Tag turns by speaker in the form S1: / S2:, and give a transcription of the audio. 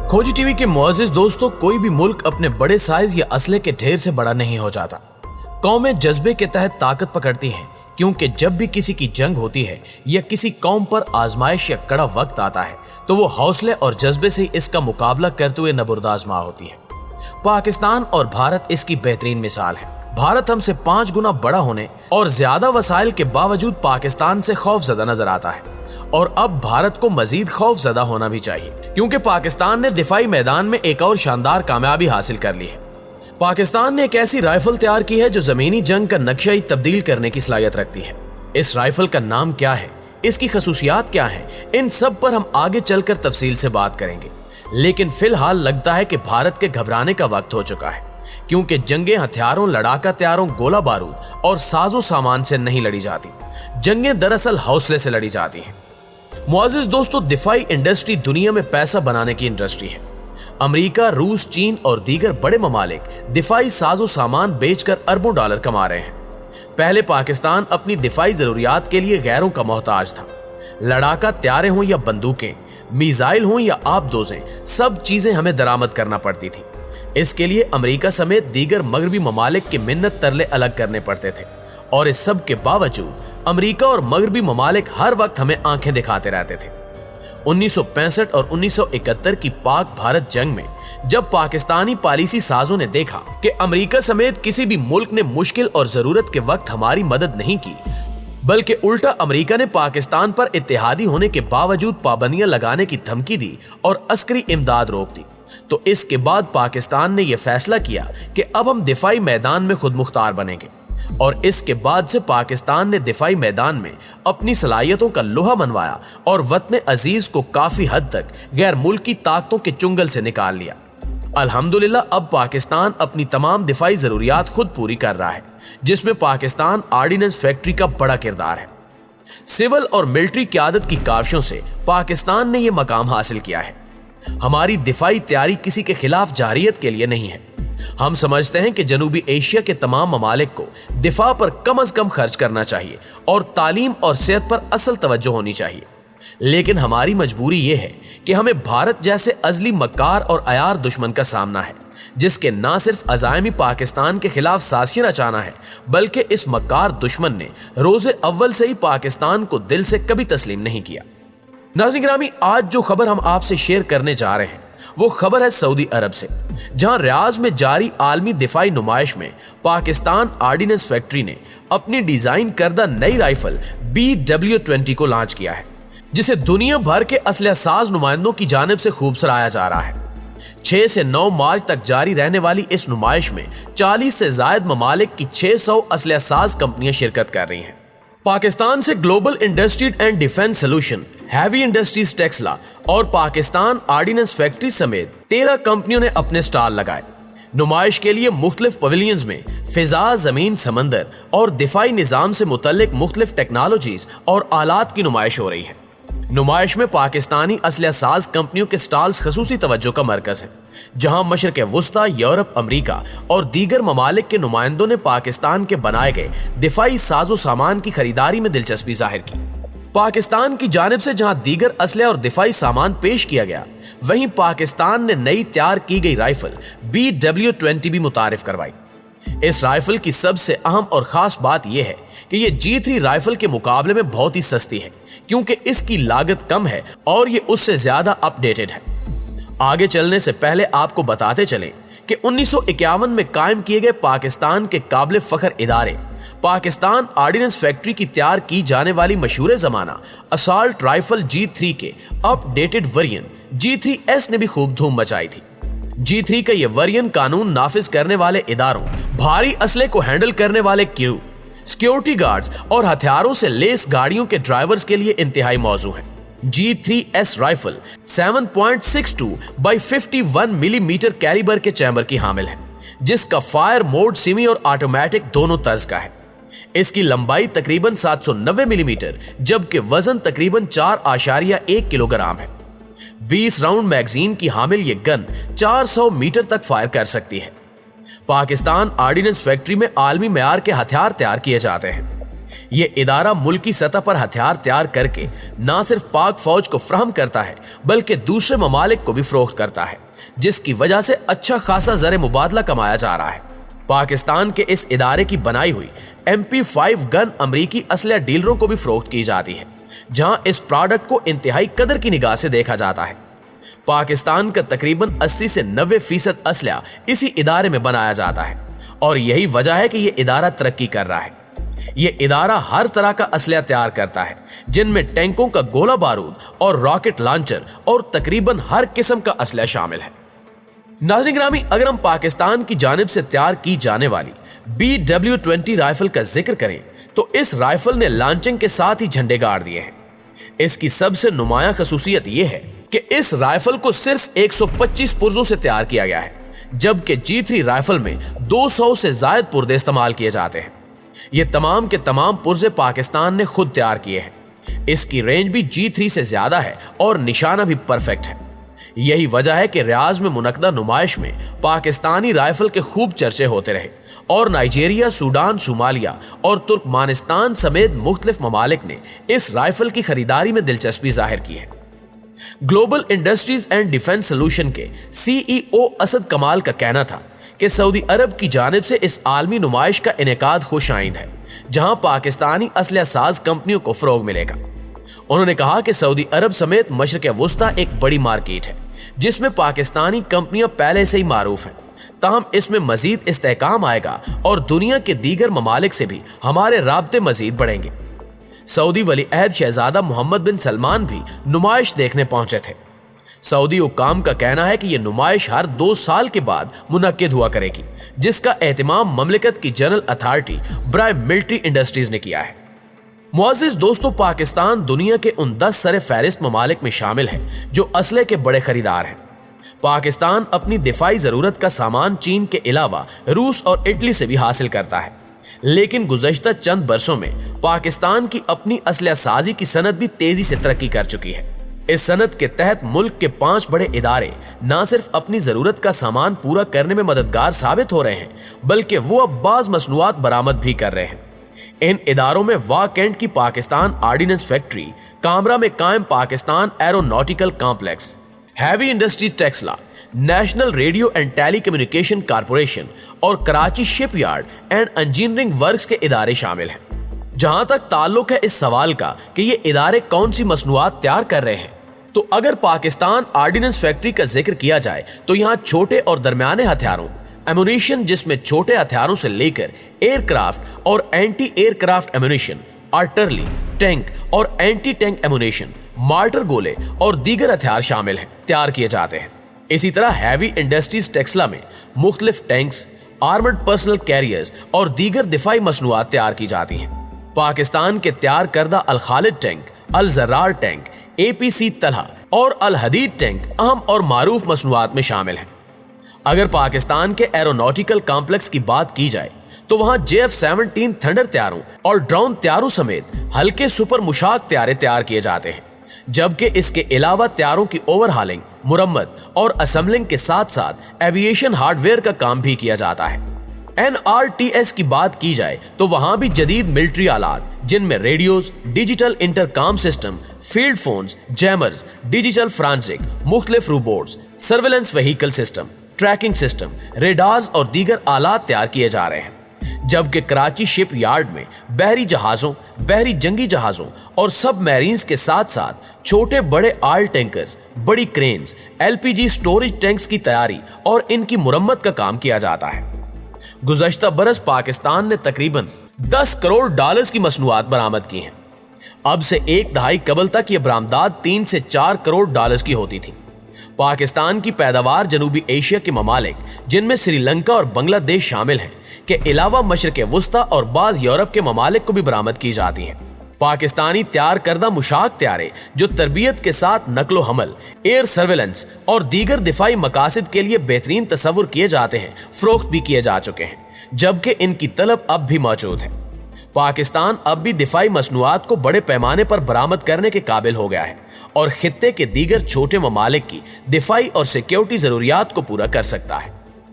S1: खोजी टीवी के मुअज़्ज़िज़ दोस्तों, कोई भी मुल्क अपने बड़े साइज या असले के ढेर से बड़ा नहीं हो जाता। कौमें जज्बे के तहत ताकत पकड़ती हैं, क्योंकि जब भी किसी की जंग होती है या किसी कौम पर आजमाइश या कड़ा वक्त आता है तो वो हौसले और जज्बे से इसका मुकाबला करते हुए नबुर्दाज़मा होती है। पाकिस्तान और भारत इसकी बेहतरीन मिसाल है। भारत हमसे 5 गुना बड़ा होने और ज्यादा वसाइल के बावजूद पाकिस्तान से खौफजदा नजर आता है, और अब भारत को मजीद खौफजदा होना भी चाहिए, क्योंकि पाकिस्तान ने दिफाई मैदान में एक और शानदार कामयाबी हासिल कर ली है। पाकिस्तान ने एक ऐसी राइफल तैयार की है जो जमीनी जंग का नक्शा ही तब्दील करने की सलाहियत रखती है। इस राइफल का नाम क्या है, इसकी खसूसियात क्या है, इन सब पर हम आगे चलकर तफसील से बात करेंगे। लेकिन फिलहाल लगता है कि भारत के घबराने का वक्त हो चुका है, क्योंकि जंगें हथियारों, लड़ाका तैयारों, गोला बारूद और साजो सामान से नहीं लड़ी जाती। जंगें दरअसल हौसले से लड़ी जाती हैं। मुअज़्ज़िज़ दोस्तों, दिफाई इंडस्ट्री दुनिया में पैसा बनाने की इंडस्ट्री है। अमेरिका, रूस, चीन और दीगर बड़े ममालिक दिफाई साजो सामान बेचकर अरबों डॉलर कमा रहे हैं। पहले पाकिस्तान अपनी दिफाई जरूरियात के लिए गैरों का मोहताज था। लड़ाका तैयारे हों या बंदूकें, मिसाइल हों या आबदोजें, सब चीजें हमें दरामद करना पड़ती थी। इसके लिए अमेरिका समेत दीगर मगरबी ममालिक के मिन्नत तरले अलग करने पड़ते थे, और इस सब के बावजूद अमेरिका और मगरबी ममालिक हर वक्त हमें आंखें दिखाते रहते थे। 1965 और 1971 की पाक भारत जंग में जब पाकिस्तानी पॉलिसी साजों ने देखा कि अमेरिका समेत किसी भी मुल्क ने मुश्किल और जरूरत के वक्त हमारी मदद नहीं की, बल्कि उल्टा अमेरिका ने पाकिस्तान पर इत्तेहादी होने के बावजूद पाबंदियां लगाने की धमकी दी और अस्करी इमदाद रोक दी, तो इसके बाद पाकिस्तान ने यह फैसला किया कि अब हम दिफाई मैदान में खुद मुख्तार बनेंगे। और इसके बाद से पाकिस्तान ने दिफाई मैदान में अपनी सलाहियतों का लोहा मनवाया और वतन अजीज को काफी हद तक गैर मुल्की ताकतों के चुंगल से निकाल लिया। अल्हम्दुलिल्लाह अब पाकिस्तान अपनी तमाम दिफाई जरूरियात खुद पूरी कर रहा है, जिसमें पाकिस्तान आर्डिनेंस फैक्ट्री का बड़ा किरदार है। सिविल और मिलिट्री क़यादत की काविशों से पाकिस्तान ने यह मकाम हासिल किया है। हमारी दिफाई तैयारी किसी के खिलाफ जारियत के लिए नहीं है। हम समझते हैं कि जनूबी एशिया के तमाम ममालिक को दिफा पर कम से कम खर्च करना चाहिए और तालीम और सेहत पर असल तवज्जो होनी चाहिए। लेकिन हमारी मजबूरी यह है कि हमें भारत जैसे अजली मक्कार और अयार दुश्मन का सामना है, जिसके न सिर्फ अज़ायमी पाकिस्तान के खिलाफ साजिशें रचाना है, बल्कि इस मक्कार दुश्मन ने रोज़े अव्वल से ही पाकिस्तान को दिल से कभी तस्लीम नहीं किया। नाज़रीन गिरामी, आज जो खबर हम आपसे शेयर करने जा रहे हैं वो खबर है सऊदी अरब से, जहां रियाज में जारी आलमी दिफाई नुमाइश में पाकिस्तान आर्डिनेंस फैक्ट्री ने अपनी डिजाइन करदा नई राइफल BW-20 को लॉन्च किया है, जिसे दुनिया भर के असलह साज नुमाइंदों की जानिब से खूब सराहा जा रहा है। 6 से 9 मार्च तक जारी रहने वाली इस नुमाइश में 40 से जायद ममालिक की 600 असलह साज कंपनियां शिरकत कर रही हैं। पाकिस्तान से global industry and defence solution, heavy industries Taxila और पाकिस्तान आर्डिनेंस फैक्ट्री समेत 13 कंपनियों ने अपने स्टॉल लगाए। नुमाइश के लिए मुख्तलिफ पवेलियंस में फिजा, जमीन, समंदर और दिफाई निजाम से मुतल्लिक मुख्तलिफ टेक्नोलॉजीज और आलात की नुमाइश हो रही है। नुमाइश में पाकिस्तानी असलह साज कंपनियों के स्टॉल्स खसूसी तवज्जो का मरकज है, जहां मशरक़ वुस्ता, यूरोप, अमरीका और दीगर ममालिक के नुमाइंदों ने पाकिस्तान के बनाए गए दिफाई साजो सामान की खरीदारी में दिलचस्पी जाहिर की। पाकिस्तान की जानिब से जहां दीगर असलह और दिफाई सामान पेश किया गया, वहीं पाकिस्तान ने नई तैयार की गई राइफल BW-20 भी मुतारिफ करवाई। इस राइफल की सबसे अहम और खास बात यह है कि यह G3 राइफल के मुकाबले में बहुत ही सस्ती है, क्योंकि इसकी लागत कम है और ये उससे ज्यादा अपडेटेड है। आगे चलने से पहले आपको बताते चलें कि 1951 में कायम किए गए पाकिस्तान के काबिल फख्र इदारे पाकिस्तान आर्डिनेंस फैक्ट्री की तैयार की जाने वाली मशहूर जमाना असॉल्ट राइफल G3 के अपडेटेड वेरिएंट G3S ने भी खूब धूम मचाई थी। G3 का यह वेरिएंट कानून नाफिज करने वाले इदारों, भारी असले को हैंडल करने वाले क्रू, सिक्योरिटी गार्ड्स और हथियारों से लेस गाड़ियों के ड्राइवर्स के लिए इंतहाई मौजू है। G3S rifle 7.62 by 51 millimetre calibre के चैम्बर की हामिल है, जिसका फायर मोड सेमी और ऑटोमेटिक दोनों तर्ज का है। इसकी लंबाई तकरीबन 790 मिलीमीटर जबकि वजन तकरीबन 4.1 किलोग्राम है। 20 राउंड मैगजीन की हामिल ये गन 400 मीटर तक फायर कर सकती है। पाकिस्तान आर्डिनेंस फैक्ट्री में आलमी मेयार के हथियार तैयार किए जाते हैं। ये इदारा मुल्की सतह पर हथियार तैयार करके न सिर्फ पाक फौज को फराहम करता है बल्कि दूसरे ममालिक को भी फरोख्त करता है, जिसकी वजह से अच्छा खासा ज़र मुबादला कमाया जा रहा है। पाकिस्तान के इस इदारे की बनाई हुई MP5 गन अमरीकी असलहा डीलरों को भी फरोख्त की जाती है, जहां इस प्रोडक्ट को इंतहाई कदर की निगाह से देखा जाता है। पाकिस्तान का तकरीबन 80 से 90% असलहा इसी इदारे में बनाया जाता है और यही वजह है कि यह इदारा तरक्की कर रहा है। यह इदारा हर तरह का असलहा तैयार करता है, जिनमें टैंकों का गोला बारूद और रॉकेट लॉन्चर और तकरीबन हर किस्म का असलहा शामिल है। नाज़रीन ग्रामी, अगर हम पाकिस्तान की जानिब से तैयार की जाने वाली BW-20 राइफल का जिक्र करें तो इस राइफल ने लॉन्चिंग के साथ ही झंडे गाड़ दिए हैं। इसकी सबसे नुमायां खसूसियत यह है कि इस राइफल को सिर्फ 125 पुर्जों से तैयार किया गया है, जबकि G3 राइफल में 200 से ज्यादा पुर्जे इस्तेमाल किए जाते हैं। ये तमाम के तमाम पुर्जे पाकिस्तान ने खुद तैयार किए हैं। इसकी रेंज भी G3 से ज्यादा है और निशाना भी परफेक्ट है। यही वजह है कि रियाज में मुनक्दा नुमाइश में पाकिस्तानी राइफल के खूब चर्चे होते रहे और नाइजीरिया, सूडान, सोमालिया और तुर्कमानिस्तान समेत मुख्तलिफ ममालिक ने इस राइफल की खरीदारी में दिलचस्पी जाहिर की है। Global industries and defence solution के CEO असद कमाल का कहना था कि सऊदी अरब की जानिब से इस आलमी नुमाइश का इनेकाद खुश आइंद है, जहां पाकिस्तानी असलहा साज कंपनियों को फरोग मिलेगा। उन्होंने कहा कि सऊदी अरब समेत मशरिक़ वुस्ता एक बड़ी मार्केट है जिसमें पाकिस्तानी कंपनियां पहले से ही मारूफ हैं, ताहम इसमें मजीद इस्तेहकाम आएगा और दुनिया के दीगर ममालिक से भी हमारे राब्ते मजीद बढ़ेंगे। सऊदी वली अहद शहजादा मोहम्मद बिन सलमान भी नुमाइश देखने पहुंचे थे। सऊदी हुक्काम का कहना है कि यह नुमाइश हर 2 साल के बाद मुनक्किद हुआ करेगी, जिसका एहतमाम ममलिकत की जनरल अथॉरिटी बराए मिलिट्री इंडस्ट्रीज ने किया है। मुअज़्ज़िज़ दोस्तों, पाकिस्तान दुनिया के उन 10 सरे फहरिस्त ममालिक में शामिल है जो असले के बड़े खरीदार हैं। पाकिस्तान अपनी दिफाई जरूरत का सामान चीन के अलावा रूस और इटली से भी हासिल करता है, लेकिन गुज़श्ता चंद बरसों में पाकिस्तान की अपनी असलहा साजी की सनत भी तेजी से तरक्की कर चुकी है। इस सनत के तहत मुल्क के 5 बड़े इदारे न सिर्फ अपनी जरूरत का सामान पूरा करने में मददगार साबित हो रहे हैं, बल्कि वो अब बाज मसनूआत बरामद भी कर रहे हैं। इन इदारों में वाकेंट की पाकिस्तान आर्डिनेंस फैक्ट्री, कामरा में कायम Pakistan aeronautical complex, heavy industries Taxila, national radio and telecommunication corporation और Karachi shipyard and engineering works के इदारे शामिल हैं। जहां तक ताल्लुक है इस सवाल का कि ये इदारे कौन सी मसनूआत तैयार कर रहे हैं, तो अगर पाकिस्तान आर्डिनेंस फैक्ट्री का जिक्र किया जाए तो यहाँ छोटे और दरमियाने हथियारों, एमुनिशन जिसमें छोटे हथियारों से लेकर एयरक्राफ्ट और anti aircraft ammunition, artillery, tank और एंटी टैंक एमुनिशन, मार्टर गोले और दीगर हथियार शामिल हैं, तैयार किए जाते हैं। इसी तरह हैवी इंडस्ट्रीज टेक्सला में मुख्तलिफ टैंक्स, आर्मर्ड पर्सनल कैरियर्स और दीगर दिफाई मसनूआत तैयार की जाती हैं। पाकिस्तान के तैयार करदा अल खालिद टैंक, अल जर्रार टैंक, APC तलहा और अल हदीद टैंक अहम और मारूफ मसनूआत में शामिल हैं। अगर पाकिस्तान के एरोनॉटिकल कॉम्प्लेक्स की बात की जाए तो वहां JF-17 थंडर तैयारों और ड्रोन तैयारों समेत हल्के सुपर मुशाक तैयारे तैयार किए जाते हैं, जबकि इसके अलावा तैयारों की ओवरहालिंग, मुरम्मत और असेंबलिंग के साथ साथ एविएशन हार्डवेयर का काम भी किया जाता है। NRTS की बात की जाए तो वहां भी जदीद मिलिट्री आलात जिनमें radios, digital intercom system, field phones, jammers, digital forensic, मुख्तलिफ robots, surveillance vehicle system, tracking system, radars और दीगर आलात तैयार किए जा रहे हैं। जबकि कराची शिप यार्ड में बहरी जहाजों, बहरी जंगी जहाजों और सब मैरीन्स के साथ साथ छोटे बड़े ऑयल टैंकर्स, बड़ी क्रेन्स, LPG स्टोरेज टैंक्स की तैयारी और इनकी मुरम्मत का काम किया जाता है। गुज़श्ता बरस पाकिस्तान ने तकरीबन $10 करोड़ की मसनूआत बरामद की हैं। अब से एक दहाई कबल तक ये बरामदात 3 से 4 करोड़ डॉलर्स की होती थी। पाकिस्तान की पैदावार जनूबी एशिया के ममालिक जिनमें श्रीलंका और बांग्लादेश शामिल हैं के अलावा मशरिक़ वुस्ता और बाज़ यूरोप के ममालिक को भी बरामद की जाती हैं। पाकिस्तानी तैयार करदा मुशाक तैयारे जो तरबियत के साथ नकलो हमल, एयर सर्वेलेंस और दीगर दिफाई मकासद के लिए बेहतरीन तस्वुर किए जाते हैं, फरोख्त भी किए जा चुके हैं, जबकि इनकी तलब अब भी मौजूद है। पाकिस्तान अब भी दिफाई मसनूआत को बड़े पैमाने पर बरामद करने के काबिल हो गया है और खित्ते के दीगर छोटे ममालिक की दिफाई और सिक्योरिटी जरूरियात को पूरा कर सकता है।